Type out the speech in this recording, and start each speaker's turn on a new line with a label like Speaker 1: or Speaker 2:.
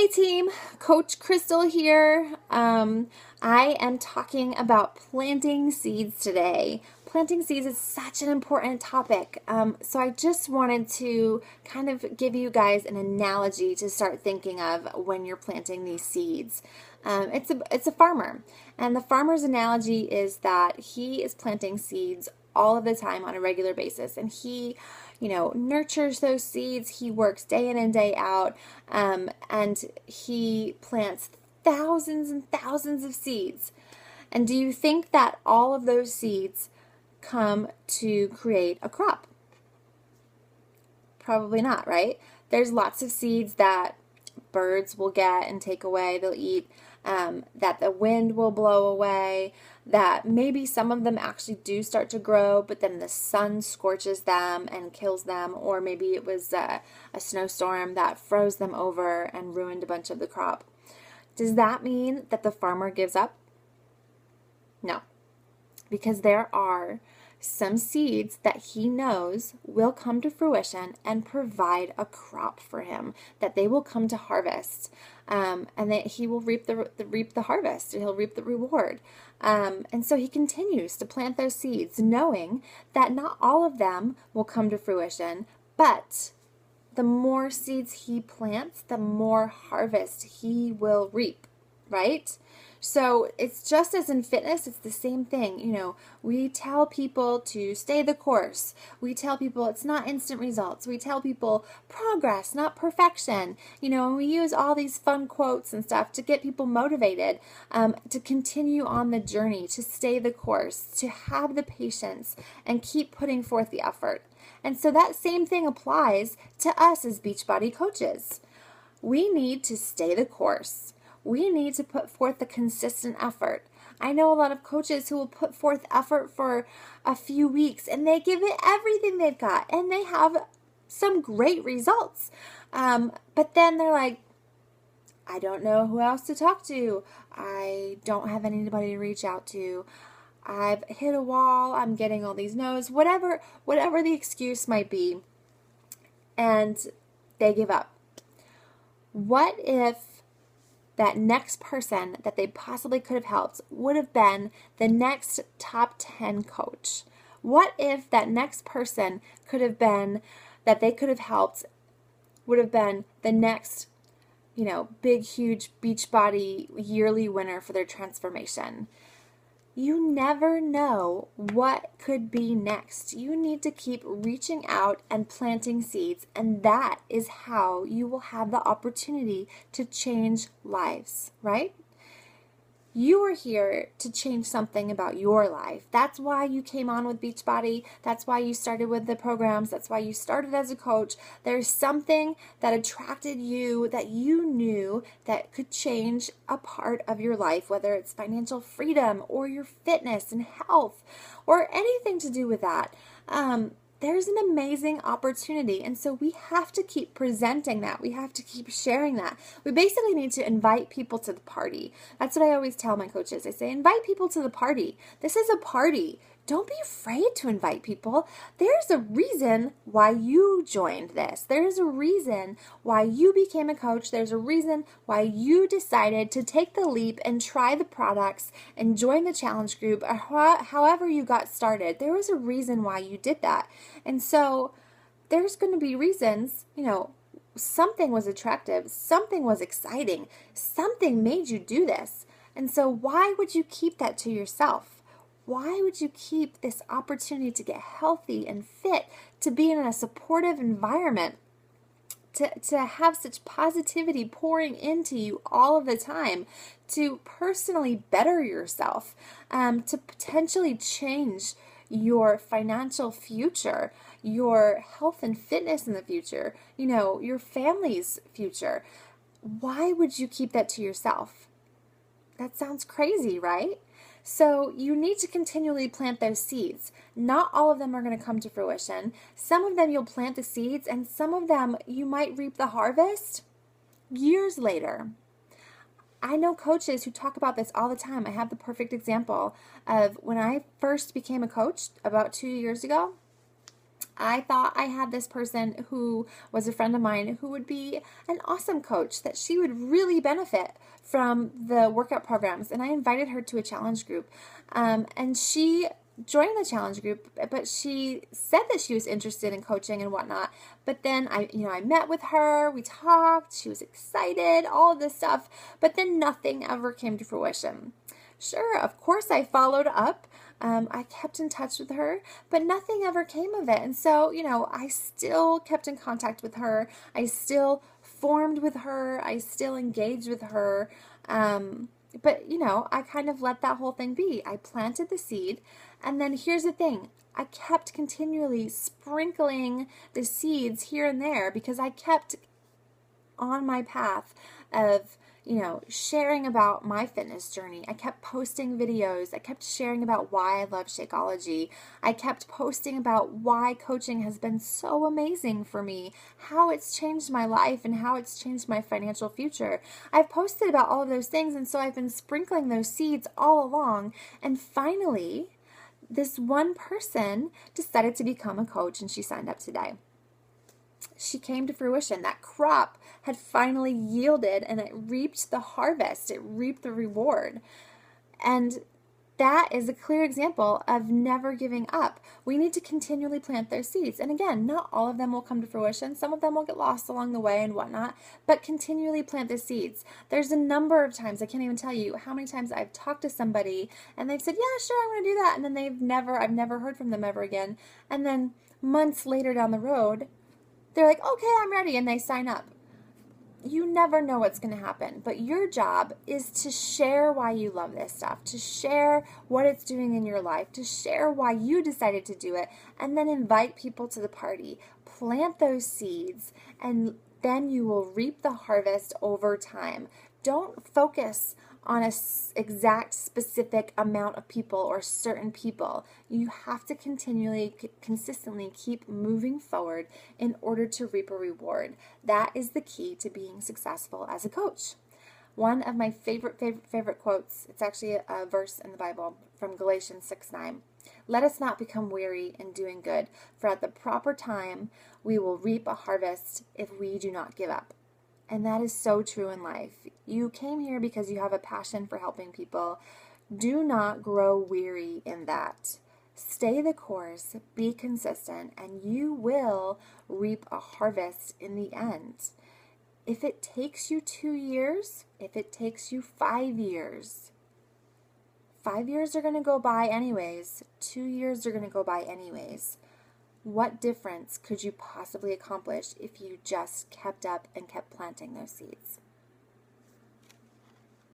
Speaker 1: Hey team, Coach Crystal here. I am talking about planting seeds today. Planting seeds is such an important topic. So I just wanted to kind of give you guys an analogy to start thinking of when you're planting these seeds. It's a farmer, and the farmer's analogy is that he is planting seeds all of the time on a regular basis, and he nurtures those seeds. He works day in and day out, and he plants thousands and thousands of seeds. And do you think that all of those seeds come to create a crop? Probably not, right? There's lots of seeds that birds will get and take away, they'll eat, that the wind will blow away, that maybe some of them actually do start to grow, but then the sun scorches them and kills them, or maybe it was a snowstorm that froze them over and ruined a bunch of the crop. Does that mean that the farmer gives up? No, because there are some seeds that he knows will come to fruition and provide a crop for him, that they will come to harvest, and that he will reap the harvest, he'll reap the reward. And so he continues to plant those seeds, knowing that not all of them will come to fruition, but the more seeds he plants, the more harvest he will reap, right? So it's just as in fitness, it's the same thing. We tell people to stay the course. We tell people it's not instant results. We tell people progress, not perfection. And we use all these fun quotes and stuff to get people motivated, to continue on the journey, to stay the course, to have the patience and keep putting forth the effort. And so that same thing applies to us as Beachbody coaches. We need to stay the course. We need to put forth the consistent effort. I know a lot of coaches who will put forth effort for a few weeks and they give it everything they've got and they have some great results. But then they're like, I don't know who else to talk to. I don't have anybody to reach out to. I've hit a wall. I'm getting all these no's, whatever the excuse might be. And they give up. What if that next person that they possibly could have helped would have been the next top 10 coach? What if that next person could have been, that they could have helped, would have been the next, big, huge Beachbody yearly winner for their transformation? You never know what could be next. You need to keep reaching out and planting seeds, and that is how you will have the opportunity to change lives, right? You are here to change something about your life. That's why you came on with Beachbody. That's why you started with the programs. That's why you started as a coach. There's something that attracted you that you knew that could change a part of your life, whether it's financial freedom or your fitness and health or anything to do with that. There's an amazing opportunity, and so we have to keep presenting that. We have to keep sharing that. We basically need to invite people to the party. That's what I always tell my coaches. I say, invite people to the party. This is a party. Don't be afraid to invite people. There's a reason why you joined this. There's a reason why you became a coach. There's a reason why you decided to take the leap and try the products and join the challenge group, or however you got started. There was a reason why you did that. And so there's going to be reasons, something was attractive, something was exciting, something made you do this. And so why would you keep that to yourself? Why would you keep this opportunity to get healthy and fit, to be in a supportive environment, to have such positivity pouring into you all of the time, to personally better yourself, to potentially change your financial future, your health and fitness in the future, your family's future? Why would you keep that to yourself? That sounds crazy, right? So you need to continually plant those seeds. Not all of them are going to come to fruition. Some of them you'll plant the seeds, and some of them you might reap the harvest years later. I know coaches who talk about this all the time. I have the perfect example of when I first became a coach about 2 years ago. I thought I had this person who was a friend of mine who would be an awesome coach, that she would really benefit from the workout programs. And I invited her to a challenge group. And she joined the challenge group, but she said that she was interested in coaching and whatnot. But then I met with her, we talked, she was excited, all of this stuff, but then nothing ever came to fruition. Sure, of course I followed up. I kept in touch with her, but nothing ever came of it. And so, I still kept in contact with her. I still formed with her. I still engaged with her. But, I kind of let that whole thing be. I planted the seed. And then here's the thing. I kept continually sprinkling the seeds here and there because I kept on my path of sharing about my fitness journey. I kept posting videos. I kept sharing about why I love Shakeology. I kept posting about why coaching has been so amazing for me, how it's changed my life and how it's changed my financial future. I've posted about all of those things, and so I've been sprinkling those seeds all along, and finally, this one person decided to become a coach, and she signed up today. She came to fruition. That crop had finally yielded, and it reaped the harvest. It reaped the reward. And that is a clear example of never giving up. We need to continually plant those seeds. And again, not all of them will come to fruition. Some of them will get lost along the way and whatnot, but continually plant the seeds. There's a number of times, I can't even tell you how many times I've talked to somebody and they've said, yeah, sure, I'm going to do that. And then I've never heard from them ever again. And then months later down the road, they're like, okay, I'm ready, and they sign up. You never know what's going to happen, but your job is to share why you love this stuff, to share what it's doing in your life, to share why you decided to do it, and then invite people to the party. Plant those seeds, and then you will reap the harvest over time. Don't focus on an exact specific amount of people or certain people. You have to consistently keep moving forward in order to reap a reward. That is the key to being successful as a coach. One of my favorite quotes, it's actually a verse in the Bible from Galatians 6:9. Let us not become weary in doing good, for at the proper time we will reap a harvest if we do not give up. And that is so true in life. You came here because you have a passion for helping people. Do not grow weary in that. Stay the course, be consistent, and you will reap a harvest in the end. If it takes you 2 years, if it takes you 5 years, 5 years are going to go by anyways. 2 years are going to go by anyways. What difference could you possibly accomplish if you just kept up and kept planting those seeds?